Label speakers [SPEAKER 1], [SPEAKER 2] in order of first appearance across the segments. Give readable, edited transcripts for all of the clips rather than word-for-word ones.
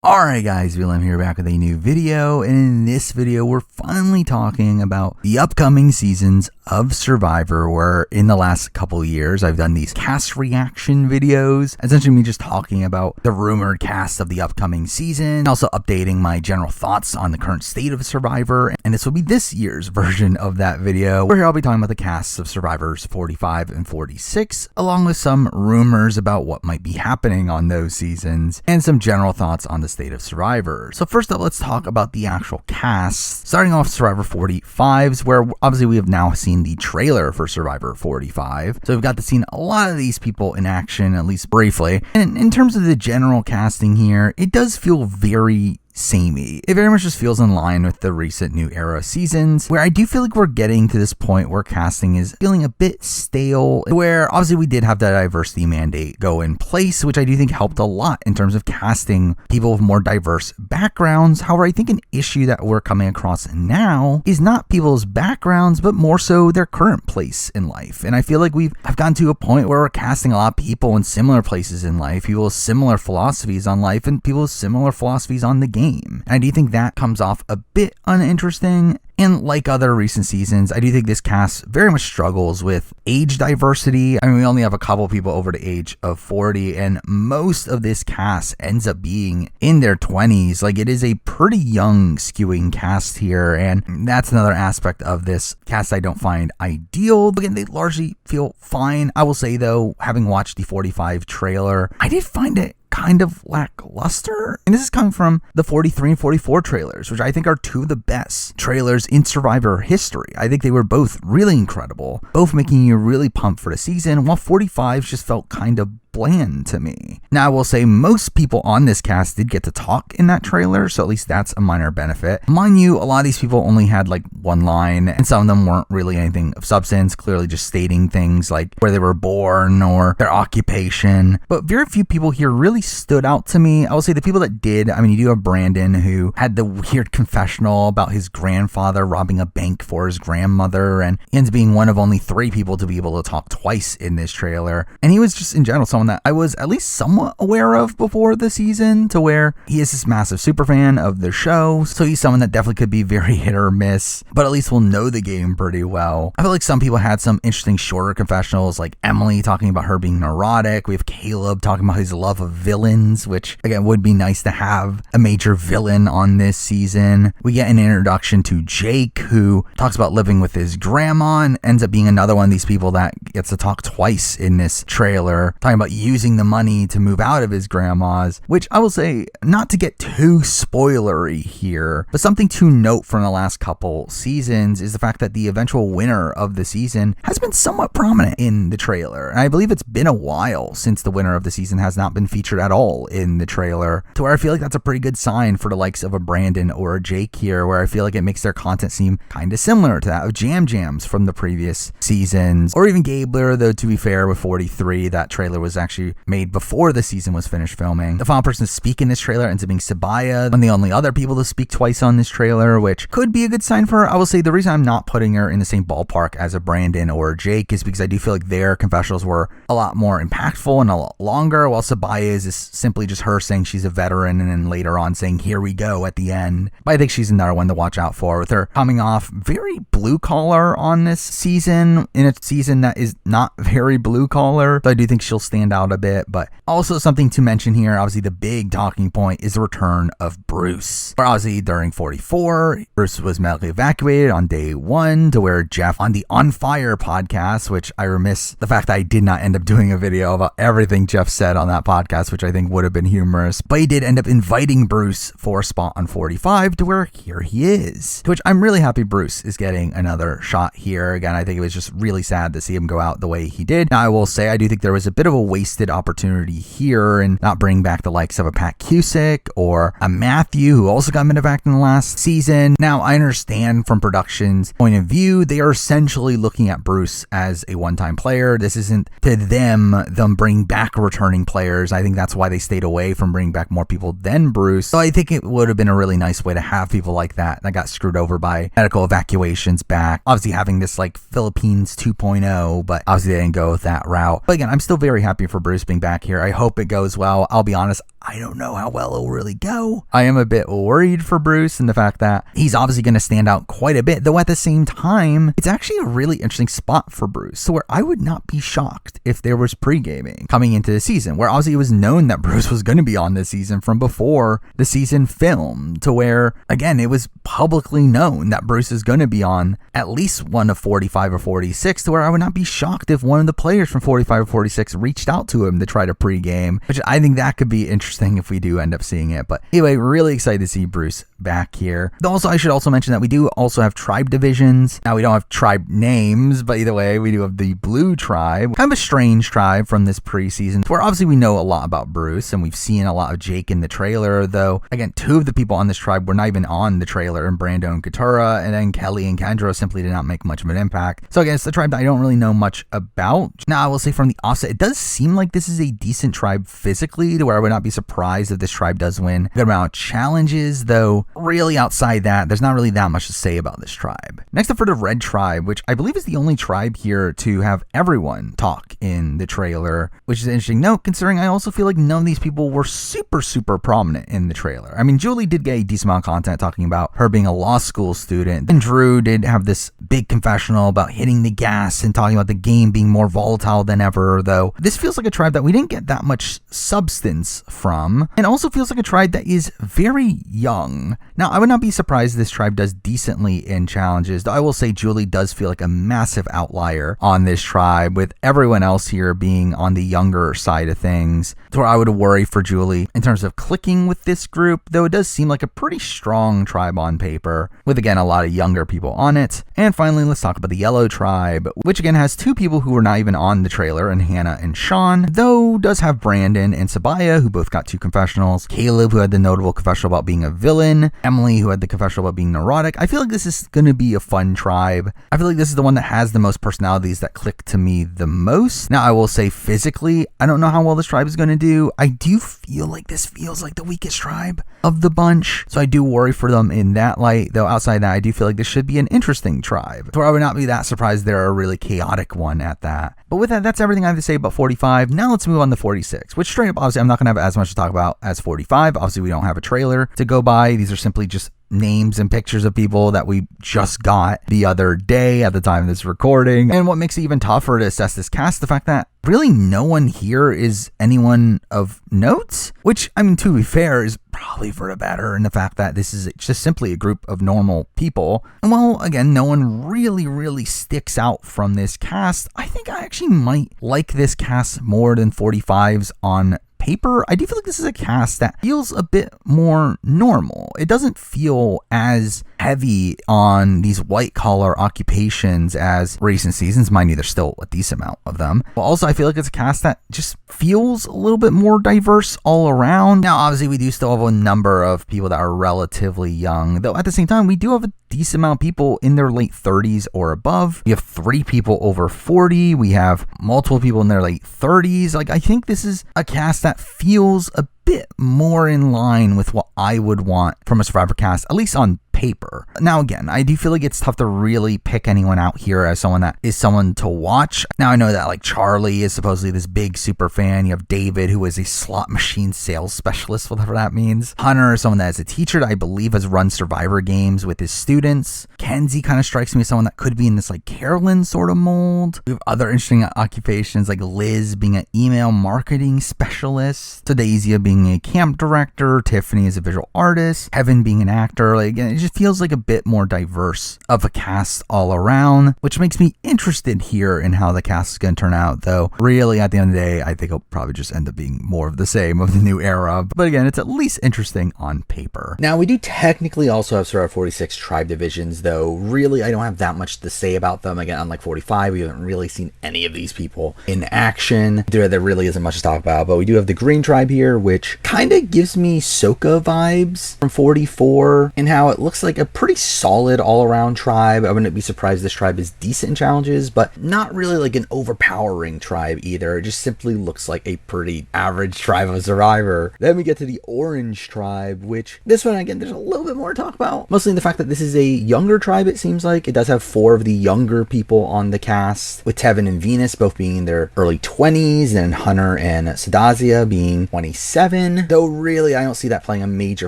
[SPEAKER 1] Alright guys, Willem here back with a new video, and in this video we're finally talking about the upcoming seasons of Survivor, where in the last couple years I've done these cast reaction videos, essentially me just talking about the rumored cast of the upcoming season, also updating my general thoughts on the current state of Survivor, and this will be this year's version of that video, where here I'll be talking about the casts of Survivors 45 and 46, along with some rumors about what might be happening on those seasons, and some general thoughts on the state of Survivor. So first up, let's talk about the actual cast. Starting off Survivor 45s, where obviously we have now seen the trailer for Survivor 45. So we've got to see a lot of these people in action, at least briefly. And in terms of the general casting here, it does feel very samey. It very much just feels in line with the recent New Era seasons, where I do feel like we're getting to this point where casting is feeling a bit stale, where obviously we did have that diversity mandate go in place, which I do think helped a lot in terms of casting people with more diverse backgrounds. However, I think an issue that we're coming across now is not people's backgrounds, but more so their current place in life. And I feel like I've gotten to a point where we're casting a lot of people in similar places in life, people with similar philosophies on life, and people with similar philosophies on the game. And I do think that comes off a bit uninteresting. And like other recent seasons, I do think this cast very much struggles with age diversity. I mean, we only have a couple people over the age of 40, and most of this cast ends up being in their 20s. Like, it is a pretty young skewing cast here, and that's another aspect of this cast I don't find ideal. Again, they largely feel fine. I will say, though, having watched the 45 trailer, I did find it kind of lackluster. And this is coming from the 43 and 44 trailers, which I think are two of the best trailers in Survivor history. I think they were both really incredible, both making you really pumped for the season, while 45 just felt kind of bland to me. Now, I will say most people on this cast did get to talk in that trailer, so at least that's a minor benefit. Mind you, a lot of these people only had like one line, and some of them weren't really anything of substance, clearly just stating things like where they were born or their occupation. But very few people here really stood out to me. I will say the people that did, I mean, you do have Brandon, who had the weird confessional about his grandfather robbing a bank for his grandmother, and he ends up being one of only 3 people to be able to talk twice in this trailer. And he was just in general someone that I was at least somewhat aware of before the season, to where he is this massive super fan of the show, so he's someone that definitely could be very hit or miss, but at least will know the game pretty well. I feel like some people had some interesting shorter confessionals, like Emily talking about her being neurotic. We have Caleb talking about his love of villains, which again would be nice to have a major villain on this season. We get an introduction to Jake, who talks about living with his grandma, and ends up being another one of these people that gets to talk twice in this trailer, talking about using the money to move out of his grandma's, which I will say, not to get too spoilery here, but something to note from the last couple seasons is the fact that the eventual winner of the season has been somewhat prominent in the trailer. And I believe it's been a while since the winner of the season has not been featured at all in the trailer, to where I feel like that's a pretty good sign for the likes of a Brandon or a Jake here, where I feel like it makes their content seem kind of similar to that of Jam Jams from the previous seasons, or even Gabler, though to be fair with 43, that trailer was actually made before the season was finished filming. The final person to speak in this trailer ends up being Sabaya, one of the only other people to speak twice on this trailer, which could be a good sign for her. I will say the reason I'm not putting her in the same ballpark as a Brandon or a Jake is because I do feel like their confessionals were a lot more impactful and a lot longer, while Sabaya's is simply just her saying she's a veteran and then later on saying here we go at the end. But I think she's another one to watch out for, with her coming off very blue collar on this season, in a season that is not very blue collar. So I do think she'll stand out a bit. But also something to mention here, obviously the big talking point is the return of Bruce. Where obviously during 44, Bruce was medically evacuated on day 1, to where Jeff on the On Fire podcast, which I remiss the fact that I did not end up doing a video about everything Jeff said on that podcast, which I think would have been humorous, but he did end up inviting Bruce for a spot on 45, to where here he is, to which I'm really happy Bruce is getting another shot here. Again, I think it was just really sad to see him go out the way he did. Now, I will say I do think there was a bit of a wasted opportunity here and not bring back the likes of a Pat Cusick or a Matthew, who also got medevac in the last season. Now, I understand from production's point of view, they are essentially looking at Bruce as a one-time player. This isn't to them bring back returning players. I think that's why they stayed away from bringing back more people than Bruce. So I think it would have been a really nice way to have people like that got screwed over by medical evacuations back. Obviously having this like Philippines 2.0, but obviously they didn't go that route. But again, I'm still very happy for Bruce being back here. I hope it goes well. I'll be honest, I don't know how well it'll really go. I am a bit worried for Bruce and the fact that he's obviously going to stand out quite a bit, though at the same time, it's actually a really interesting spot for Bruce. So where I would not be shocked if there was pre-gaming coming into the season, where obviously it was known that Bruce was going to be on this season from before the season filmed, to where, again, it was publicly known that Bruce is going to be on at least one of 45 or 46, to where I would not be shocked if one of the players from 45 or 46 reached out to him to try to pre-game, which I think that could be interesting if we do end up seeing it. But anyway, really excited to see Bruce back here. Also, I should also mention that we do also have tribe divisions. Now, we don't have tribe names, but either way, we do have the Blue Tribe, kind of a strange tribe from this preseason, where obviously we know a lot about Bruce, and we've seen a lot of Jake in the trailer, though, again, two of the people on this tribe were not even on the trailer, and Brando and Katura, and then Kelly and Kendra simply did not make much of an impact. So again, it's the tribe that I don't really know much about. Now, I will say from the offset, it does seem like this is a decent tribe physically, to where I would not be surprised if this tribe does win a good amount of challenges, though really outside that, there's not really that much to say about this tribe. Next up for the Red Tribe, which I believe is the only tribe here to have everyone talk in the trailer, which is an interesting note, considering I also feel like none of these people were super prominent in the trailer. I mean, Julie did get a decent amount of content talking about her being a law school student, and Drew did have this big confessional about hitting the gas and talking about the game being more volatile than ever, though this feels like a tribe that we didn't get that much substance from, and also feels like a tribe that is very young. Now, I would not be surprised if this tribe does decently in challenges, though I will say Julie does feel like a massive outlier on this tribe, with everyone else here being on the younger side of things, to where I would worry for Julie in terms of clicking with this group, though it does seem like a pretty strong tribe on paper, with again a lot of younger people on it. And finally, let's talk about the Yellow Tribe, which again has two people who were not even on the trailer, and Hannah and Sean, though does have Brandon and Sabaya, who both got two confessionals, Caleb, who had the notable confessional about being a villain, Emily, who had the confessional about being neurotic. I feel like this is going to be a fun tribe. I feel like this is the one that has the most personalities that click to me the most. Now, I will say physically, I don't know how well this tribe is going to do. I do feel like this feels like the weakest tribe of the bunch, so I do worry for them in that light, though outside that, I do feel like this should be an interesting tribe, so I would not be that surprised they're a really chaotic one at that. But with that, that's everything I have to say about 45. Now let's move on to 46, which straight up, obviously, I'm not going to have as much to talk about as 45. Obviously, we don't have a trailer to go by. These are simply just names and pictures of people that we just got the other day at the time of this recording. And what makes it even tougher to assess this cast, the fact that really no one here is anyone of note, which, I mean, to be fair, is probably for the better in the fact that this is just simply a group of normal people. And while, again, no one really sticks out from this cast, I think I actually might like this cast more than 45's on paper. I do feel like this is a cast that feels a bit more normal. It doesn't feel as heavy on these white collar occupations as recent seasons. Mind you, there's still a decent amount of them. But also, I feel like it's a cast that just feels a little bit more diverse all around. Now, obviously, we do still have a number of people that are relatively young, though at the same time, we do have a decent amount of people in their late 30s or above. We have 3 people over 40. We have multiple people in their late 30s. Like, I think this is a cast that feels a bit more in line with what I would want from a Survivor cast, at least on paper. Now, again, I do feel like it's tough to really pick anyone out here as someone that is someone to watch. Now, I know that like Charlie is supposedly this big super fan. You have David, who is a slot machine sales specialist, whatever that means. Hunter is someone that is a teacher that I believe has run Survivor games with his students. Kenzie kind of strikes me as someone that could be in this like Carolyn sort of mold. We have other interesting occupations like Liz being an email marketing specialist, Tadazia being a camp director, Tiffany is a visual artist, Kevin being an actor. Like, again, it just feels like a bit more diverse of a cast all around, which makes me interested here in how the cast is going to turn out, though really at the end of the day, I think it'll probably just end up being more of the same of the new era. But again, it's at least interesting on paper. Now, we do technically also have Survivor 46 tribe divisions, though really I don't have that much to say about them. Again, unlike 45, we haven't really seen any of these people in action. There really isn't much to talk about, but we do have the green tribe here, which kind of gives me Soka vibes from 44 and how it looks looks like a pretty solid all-around tribe. I wouldn't be surprised this tribe is decent in challenges, but not really like an overpowering tribe either. It just simply looks like a pretty average tribe of Survivor. Then we get to the orange tribe, which this one, again, there's a little bit more to talk about. Mostly in the fact that this is a younger tribe, it seems like. It does have 4 of the younger people on the cast, with Tevin and Venus both being in their early 20s, and Hunter and Sadazia being 27. Though really, I don't see that playing a major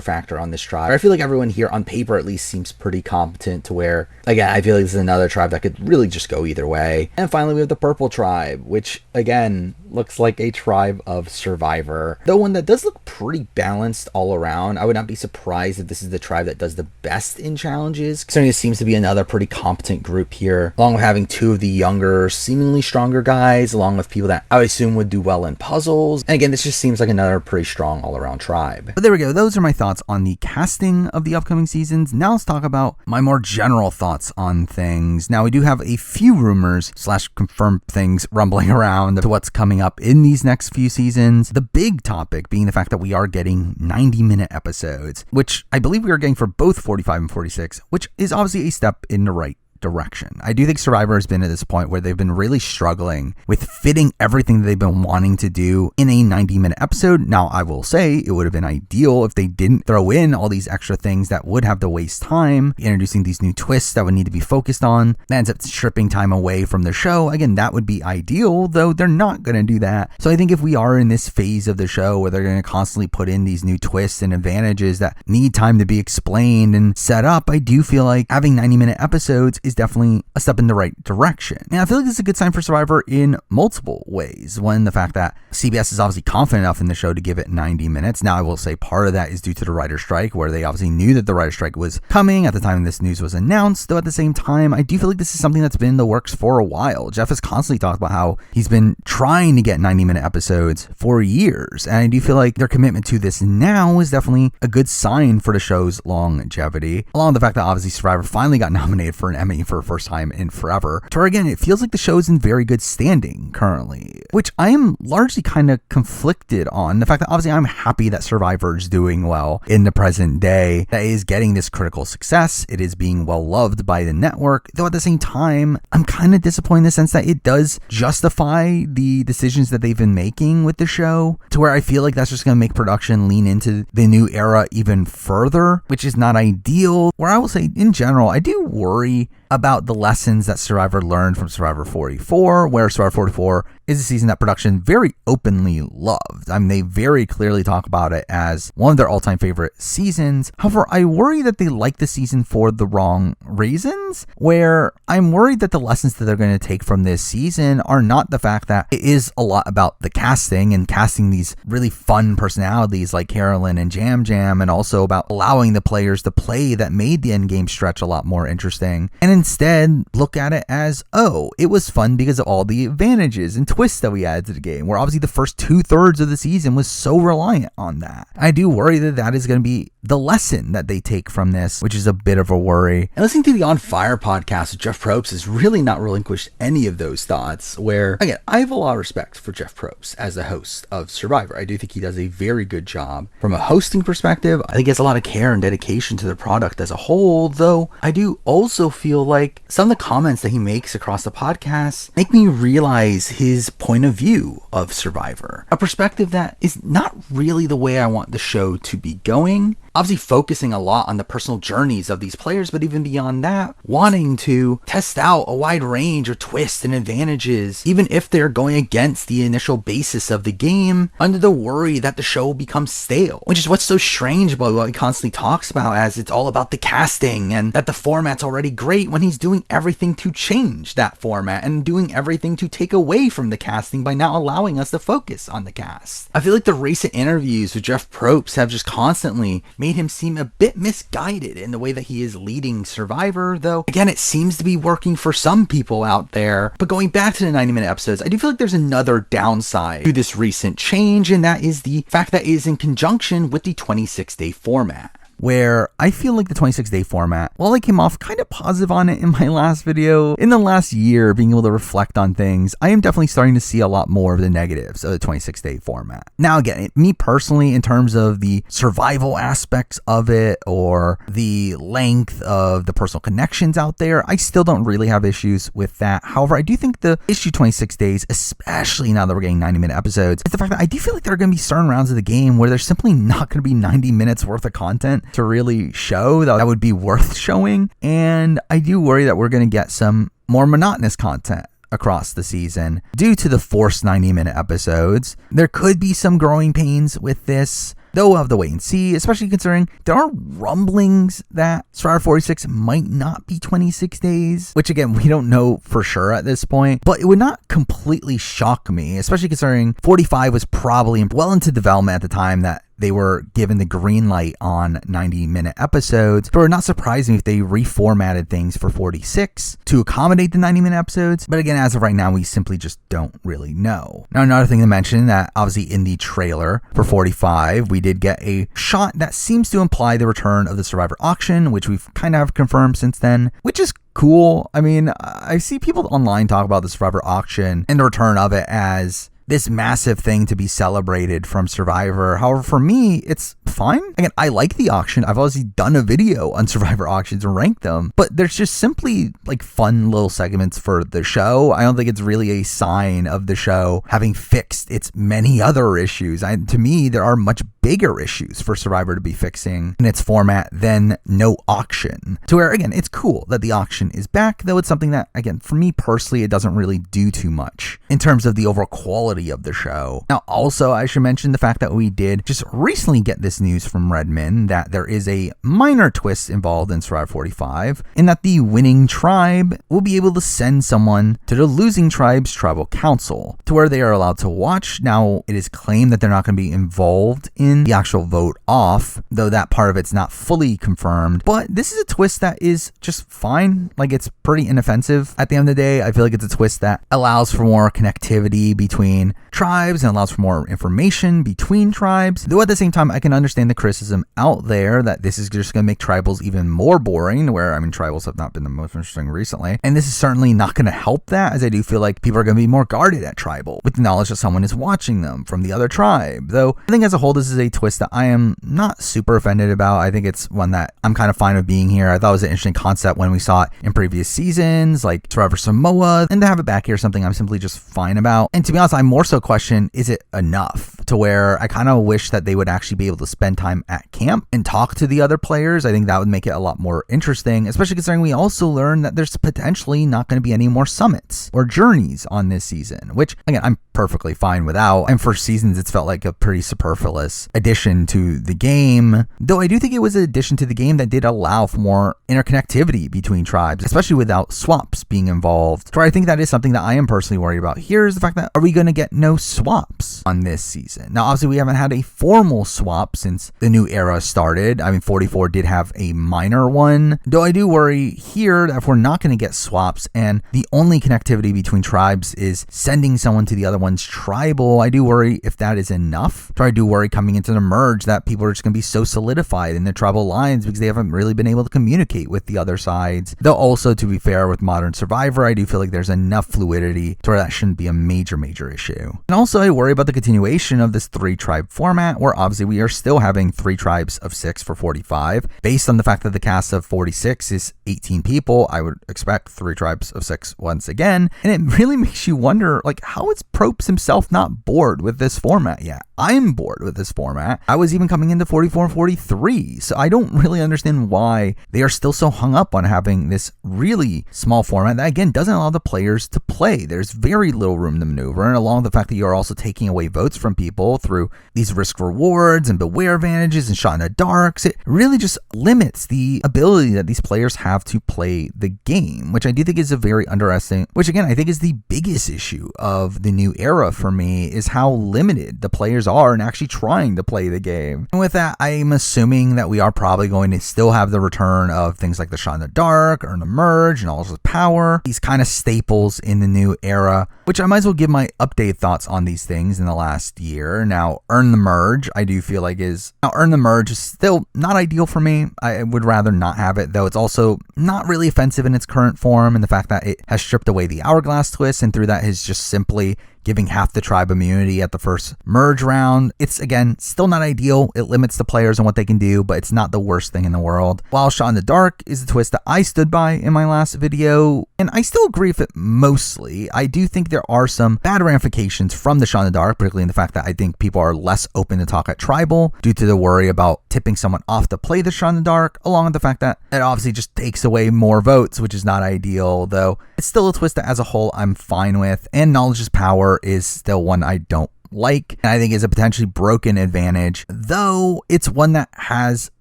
[SPEAKER 1] factor on this tribe. I feel like everyone here, on paper at least, seems pretty competent to where, again, I feel like this is another tribe that could really just go either way. And finally, we have the purple tribe, which, again, looks like a tribe of Survivor, though one that does look pretty balanced all around. I would not be surprised if this is the tribe that does the best in challenges, considering it seems to be another pretty competent group here, along with having 2 of the younger, seemingly stronger guys, along with people that I would assume would do well in puzzles. And again, this just seems like another pretty strong all-around tribe. But there we go. Those are my thoughts on the casting of the upcoming seasons. Now let's talk about my more general thoughts on things. Now, we do have a few rumors / confirmed things rumbling around to what's coming up in these next few seasons. The big topic being the fact that we are getting 90-minute episodes, which I believe we are getting for both 45 and 46, which is obviously a step in the right direction. I do think Survivor has been at this point where they've been really struggling with fitting everything that they've been wanting to do in a 90-minute episode. Now, I will say it would have been ideal if they didn't throw in all these extra things that would have to waste time, introducing these new twists that would need to be focused on. That ends up stripping time away from the show. Again, that would be ideal, though they're not going to do that. So I think if we are in this phase of the show where they're going to constantly put in these new twists and advantages that need time to be explained and set up, I do feel like having 90-minute episodes is definitely a step in the right direction. And I feel like this is a good sign for Survivor in multiple ways. One, the fact that CBS is obviously confident enough in the show to give it 90 minutes. Now, I will say part of that is due to the writer's strike, where they obviously knew that the writer's strike was coming at the time this news was announced. Though at the same time, I do feel like this is something that's been in the works for a while. Jeff has constantly talked about how he's been trying to get 90-minute episodes for years. And I do feel like their commitment to this now is definitely a good sign for the show's longevity, along with the fact that obviously Survivor finally got nominated for an Emmy for the first time in forever. To where, again, it feels like the show is in very good standing currently, which I am largely kind of conflicted on. The fact that obviously I'm happy that Survivor is doing well in the present day, that it is getting this critical success, it is being well loved by the network, though at the same time, I'm kind of disappointed in the sense that it does justify the decisions that they've been making with the show, to where I feel like that's just going to make production lean into the new era even further, which is not ideal. Where I will say, in general, I do worry about the lessons that Survivor learned from Survivor 44, where Survivor 44 is a season that production very openly loved. I mean, they very clearly talk about it as one of their all-time favorite seasons. However, I worry that they like the season for the wrong reasons, where I'm worried that the lessons that they're going to take from this season are not the fact that it is a lot about the casting and casting these really fun personalities like Carolyn and Jam Jam, and also about allowing the players to play that made the endgame stretch a lot more interesting, and instead look at it as, oh, it was fun because of all the advantages and twists that we added to the game, where obviously the first 2/3 of the season was so reliant on that. I do worry that that is going to be the lesson that they take from this, which is a bit of a worry. And listening to the On Fire podcast with Jeff Probst has really not relinquished any of those thoughts, where, again, I have a lot of respect for Jeff Probst as the host of Survivor. I do think he does a very good job from a hosting perspective. I think he has a lot of care and dedication to the product as a whole, though I do also feel like some of the comments that he makes across the podcast make me realize his point of view of Survivor, a perspective that is not really the way I want the show to be going. Obviously focusing a lot on the personal journeys of these players, but even beyond that, wanting to test out a wide range of twists and advantages, even if they're going against the initial basis of the game, under the worry that the show will become stale, which is what's so strange about what he constantly talks about, as it's all about the casting and that the format's already great, when he's doing everything to change that format and doing everything to take away from the casting by not allowing us to focus on the cast. I feel like the recent interviews with Jeff Probst have just constantly made him seem a bit misguided in the way that he is leading Survivor, though again, it seems to be working for some people out there. But going back to the 90-minute episodes, I do feel like there's another downside to this recent change, and that is the fact that it is in conjunction with the 26-day format. where I feel like the 26-day format, while I came off kind of positive on it in my last video, in the last year, being able to reflect on things, I am definitely starting to see a lot more of the negatives of the 26-day format. Now, again, me personally, in terms of the survival aspects of it or the length of the personal connections out there, I still don't really have issues with that. However, I do think the issue 26 days, especially now that we're getting 90-minute episodes, is the fact that I do feel like there are going to be certain rounds of the game where there's simply not going to be 90 minutes worth of content to really show that would be worth showing. And I do worry that we're going to get some more monotonous content across the season due to the forced 90-minute episodes. There could be some growing pains with this, though we'll have to wait and see, especially considering there are rumblings that Survivor 46 might not be 26 days, which again, we don't know for sure at this point, but it would not completely shock me, especially considering 45 was probably well into development at the time that they were given the green light on 90-minute episodes. So it would not surprise me if they reformatted things for 46 to accommodate the 90-minute episodes. But again, as of right now, we simply just don't really know. Now, another thing to mention that obviously in the trailer for 45, we did get a shot that seems to imply the return of the Survivor auction, which we've kind of confirmed since then, which is cool. I mean, I see people online talk about the Survivor auction and the return of it as this massive thing to be celebrated from Survivor. However, for me, it's fine. Again, I like the auction. I've obviously done a video on Survivor auctions and ranked them, but there's just simply like fun little segments for the show. I don't think it's really a sign of the show having fixed its many other issues. To me, there are much bigger issues for Survivor to be fixing in its format than no auction. To where, again, it's cool that the auction is back, though it's something that, again, for me personally, it doesn't really do too much in terms of the overall quality of the show. Now, also, I should mention the fact that we did just recently get this news from Redmond that there is a minor twist involved in Survivor 45, in that the winning tribe will be able to send someone to the losing tribe's tribal council, to where they are allowed to watch. Now, it is claimed that they're not going to be involved in the actual vote off, though that part of it's not fully confirmed. But this is a twist that is just fine. Like, it's pretty inoffensive. At the end of the day, I feel like it's a twist that allows for more connectivity between tribes and allows for more information between tribes. Though at the same time, I can understand the criticism out there that this is just going to make tribals even more boring, where, I mean, tribals have not been the most interesting recently. And this is certainly not going to help that, as I do feel like people are going to be more guarded at tribal with the knowledge that someone is watching them from the other tribe. Though I think as a whole, this is a twist that I am not super offended about. I think it's one that I'm kind of fine with being here. I thought it was an interesting concept when we saw it in previous seasons, like Survivor Samoa, and to have it back here is something I'm simply just fine about. And to be honest, I more so question, is it enough? To where I kind of wish that they would actually be able to spend time at camp and talk to the other players. I think that would make it a lot more interesting, especially considering we also learned that there's potentially not going to be any more summits or journeys on this season, which again, I'm perfectly fine without. And for seasons, it's felt like a pretty superfluous addition to the game, though I do think it was an addition to the game that did allow for more interconnectivity between tribes, especially without swaps being involved. So I think that is something that I am personally worried about. Here's the fact that, are we going to get no swaps on this season? Now, obviously, we haven't had a formal swap since the new era started. I mean, 44 did have a minor one, though I do worry here that if we're not going to get swaps and the only connectivity between tribes is sending someone to the other one's tribal, I do worry if that is enough. So I do worry coming into the merge that people are just going to be so solidified in their tribal lines because they haven't really been able to communicate with the other sides. Though also, to be fair, with Modern Survivor, I do feel like there's enough fluidity to where that shouldn't be a major issue. And also, I worry about the continuation of this 3-tribe format, where obviously we are still having 3 tribes of 6 for 45. Based on the fact that the cast of 46 is 18 people, I would expect 3 tribes of 6 once again. And it really makes you wonder, like, how is Probst himself not bored with this format yet? I'm bored with this format. I was even coming into 44 and 43, so I don't really understand why they are still so hung up on having this really small format that, again, doesn't allow the players to play. There's very little room to maneuver, and along the fact that you're also taking away votes from people through these risk rewards and beware advantages and shot in the darks, it really just limits the ability that these players have to play the game, which I do think is a very underestimated, which again, I think is the biggest issue of the new era for me, is how limited the players are and actually trying to play the game. And with that, I'm assuming that we are probably going to still have the return of things like the Shot in the Dark, Earn the Merge, and Knowledge's Power, these kind of staples in the new era, which I might as well give my updated thoughts on these things in the last year. Now, Earn the Merge, I do feel like Earn the Merge is still not ideal for me. I would rather not have it, though it's also not really offensive in its current form, and the fact that it has stripped away the Hourglass twist, and through that is just simply giving half the tribe immunity at the first merge round. It's, again, still not ideal. It limits the players and what they can do, but it's not the worst thing in the world. While Shot in the Dark is a twist that I stood by in my last video, and I still agree with it mostly. I do think there are some bad ramifications from the Shot in the Dark, particularly in the fact that I think people are less open to talk at tribal due to the worry about tipping someone off to play the Shot in the Dark, along with the fact that it obviously just takes away more votes, which is not ideal, though it's still a twist that as a whole I'm fine with. And Knowledge's Power is still one I don't like, and I think is a potentially broken advantage, though it's one that has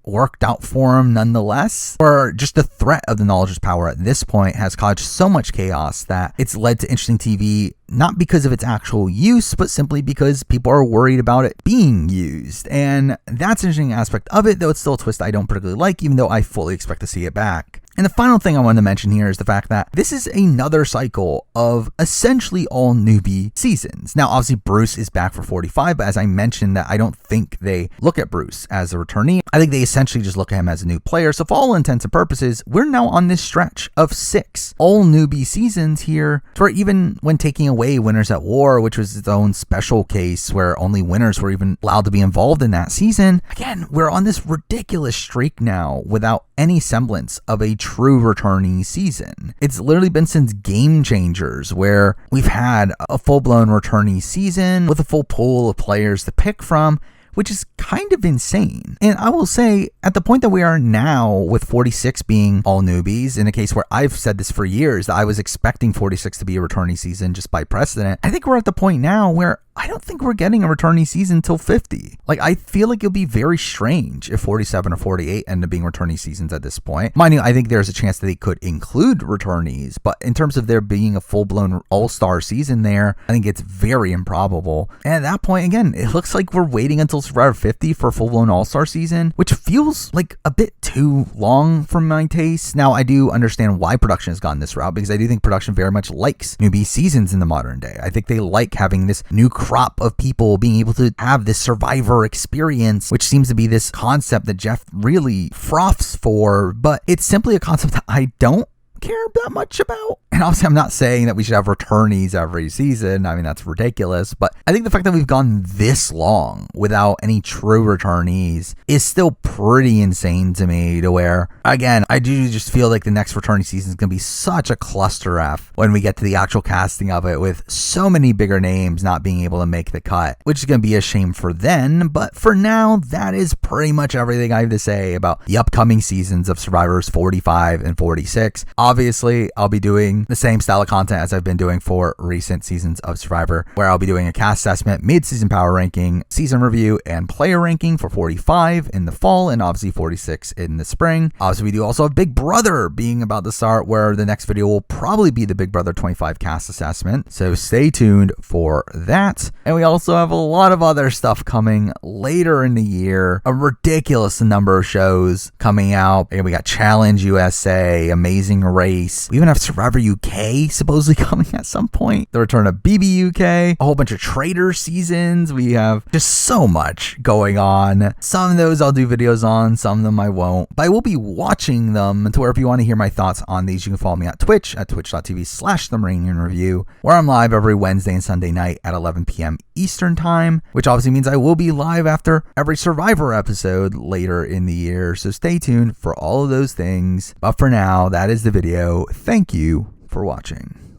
[SPEAKER 1] worked out for him nonetheless. Or just the threat of the Knowledge's Power at this point has caused so much chaos that it's led to interesting TV, not because of its actual use, but simply because people are worried about it being used. And that's an interesting aspect of it, though it's still a twist I don't particularly like, even though I fully expect to see it back. And the final thing I wanted to mention here is the fact that this is another cycle of essentially all newbie seasons. Now, obviously, Bruce is back for 45, but as I mentioned, that I don't think they look at Bruce as a returnee. I think they essentially just look at him as a new player. So for all intents and purposes, we're now on this stretch of 6 all newbie seasons here, where even when taking away Winners at War, which was its own special case where only winners were even allowed to be involved in that season, again, we're on this ridiculous streak now without any semblance of a true returnee season. It's literally been since Game Changers where we've had a full-blown returnee season with a full pool of players to pick from, which is kind of insane. And I will say, at the point that we are now, with 46 being all newbies, in a case where I've said this for years, that I was expecting 46 to be a returnee season just by precedent, I think we're at the point now where I don't think we're getting a returnee season until 50. Like, I feel like it'll be very strange if 47 or 48 end up being returnee seasons at this point. Mind you, I think there's a chance that they could include returnees, but in terms of there being a full-blown all-star season there, I think it's very improbable. And at that point, again, it looks like we're waiting until Survivor 50 for a full-blown all-star season, which feels like a bit too long for my taste. Now, I do understand why production has gone this route, because I do think production very much likes newbie seasons in the modern day. I think they like having this new crop of people being able to have this Survivor experience, which seems to be this concept that Jeff really froths for, but it's simply a concept that I don't care that much about. And obviously, I'm not saying that we should have returnees every season. I mean, that's ridiculous. But I think the fact that we've gone this long without any true returnees is still pretty insane to me, to where, again, I do just feel like the next returnee season is going to be such a cluster F when we get to the actual casting of it, with so many bigger names not being able to make the cut, which is going to be a shame for then. But for now, that is pretty much everything I have to say about the upcoming seasons of Survivors 45 and 46. Obviously, I'll be doing the same style of content as I've been doing for recent seasons of Survivor, where I'll be doing a cast assessment, mid-season power ranking, season review, and player ranking for 45 in the fall, and obviously 46 in the spring. Obviously, we do also have Big Brother being about to start, where the next video will probably be the Big Brother 25 cast assessment, so stay tuned for that. And we also have a lot of other stuff coming later in the year, a ridiculous number of shows coming out, and we got Challenge USA, Amazing Race. We even have Survivor UK supposedly coming at some point. The return of BB UK, a whole bunch of Trader seasons. We have just so much going on. Some of those I'll do videos on, some of them I won't. But I will be watching them, to where if you want to hear my thoughts on these, you can follow me at Twitch at twitch.tv/TheMarinian where I'm live every Wednesday and Sunday night at 11 p.m. Eastern time, which obviously means I will be live after every Survivor episode later in the year. So stay tuned for all of those things. But for now, that is the video. Thank you for watching.